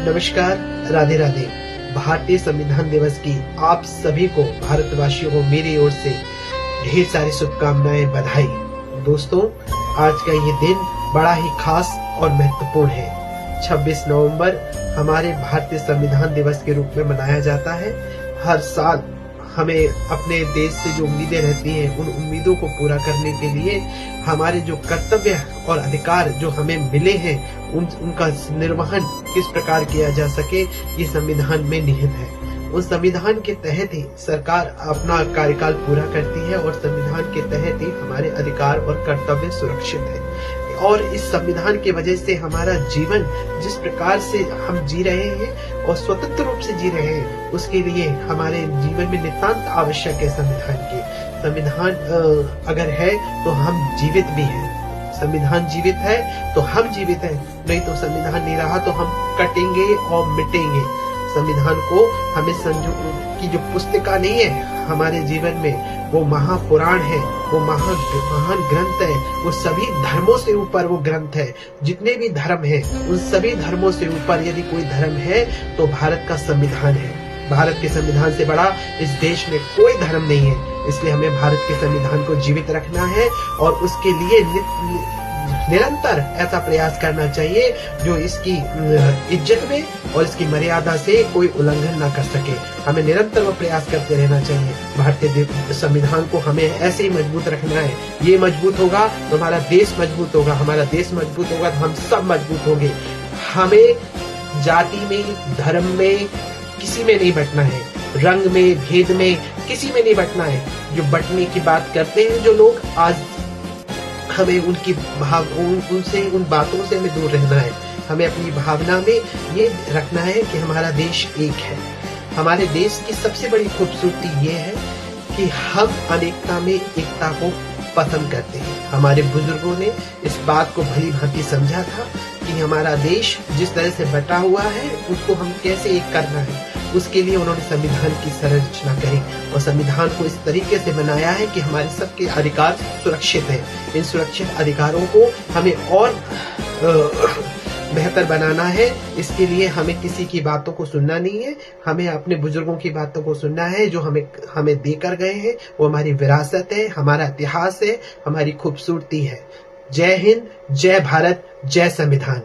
नमस्कार, राधे राधे। भारतीय संविधान दिवस की आप सभी को, भारतवासियों को मेरी ओर से ढेर सारी शुभकामनाएं, बधाई। दोस्तों, आज का ये दिन बड़ा ही खास और महत्वपूर्ण है। 26 नवंबर हमारे भारतीय संविधान दिवस के रूप में मनाया जाता है। हर साल हमें अपने देश से जो उम्मीदें रहती हैं, उन उम्मीदों को पूरा करने के लिए हमारे जो कर्तव्य और अधिकार जो हमें मिले हैं, उनका निर्वहन किस प्रकार किया जा सके, ये संविधान में निहित है। उस संविधान के तहत ही सरकार अपना कार्यकाल पूरा करती है और संविधान के तहत ही हमारे अधिकार और कर्तव्य सुरक्षित है। और इस संविधान की वजह से हमारा जीवन जिस प्रकार से हम जी रहे हैं और स्वतंत्र रूप से जी रहे हैं, उसके लिए हमारे जीवन में नितांत आवश्यक है संविधान की। संविधान अगर है तो हम जीवित भी हैं। संविधान जीवित है तो हम जीवित हैं, नहीं तो संविधान नहीं रहा तो हम कटेंगे और मिटेंगे। संविधान को हमें की जो पुस्तिका नहीं है हमारे जीवन में, वो महापुराण है, वो महान ग्रंथ है। वो सभी धर्मों से ऊपर वो ग्रंथ है। जितने भी धर्म हैं, उन सभी धर्मों से ऊपर यदि कोई धर्म है तो भारत का संविधान है। भारत के संविधान से बड़ा इस देश में कोई धर्म नहीं है। इसलिए हमें भारत के संविधान को जीवित रखना है और उसके लिए निरंतर ऐसा प्रयास करना चाहिए जो इसकी इज्जत में और इसकी मर्यादा से कोई उल्लंघन ना कर सके। हमें निरंतर वो प्रयास करते रहना चाहिए। भारतीय संविधान को हमें ऐसे ही मजबूत रखना है। ये मजबूत होगा तो हमारा देश मजबूत होगा, हमारा देश मजबूत होगा तो हम सब मजबूत होंगे। हमें जाति में, धर्म में, किसी में नहीं बंटना है, रंग में, भेद में, किसी में नहीं बंटना है। जो बंटने की बात करते हैं जो लोग, आज हमें उन बातों से हमें दूर रहना है। हमें अपनी भावना में ये रखना है कि हमारा देश एक है। हमारे देश की सबसे बड़ी खूबसूरती ये है कि हम अनेकता में एकता को पसंद करते हैं। हमारे बुजुर्गों ने इस बात को भली भांति समझा था कि हमारा देश जिस तरह से बटा हुआ है, उसको हम कैसे एक करना है। उसके लिए उन्होंने संविधान की संरचना करी और संविधान को इस तरीके से बनाया है कि हमारे सबके अधिकार सुरक्षित हैं। इन सुरक्षित अधिकारों को हमें और बेहतर बनाना है। इसके लिए हमें किसी की बातों को सुनना नहीं है। हमें अपने बुजुर्गों की बातों को सुनना है जो हमें देकर गए हैं। वो हमारी विरासत है, हमारा इतिहास है, हमारी खूबसूरती है। जय हिंद, जय भारत, जय संविधान।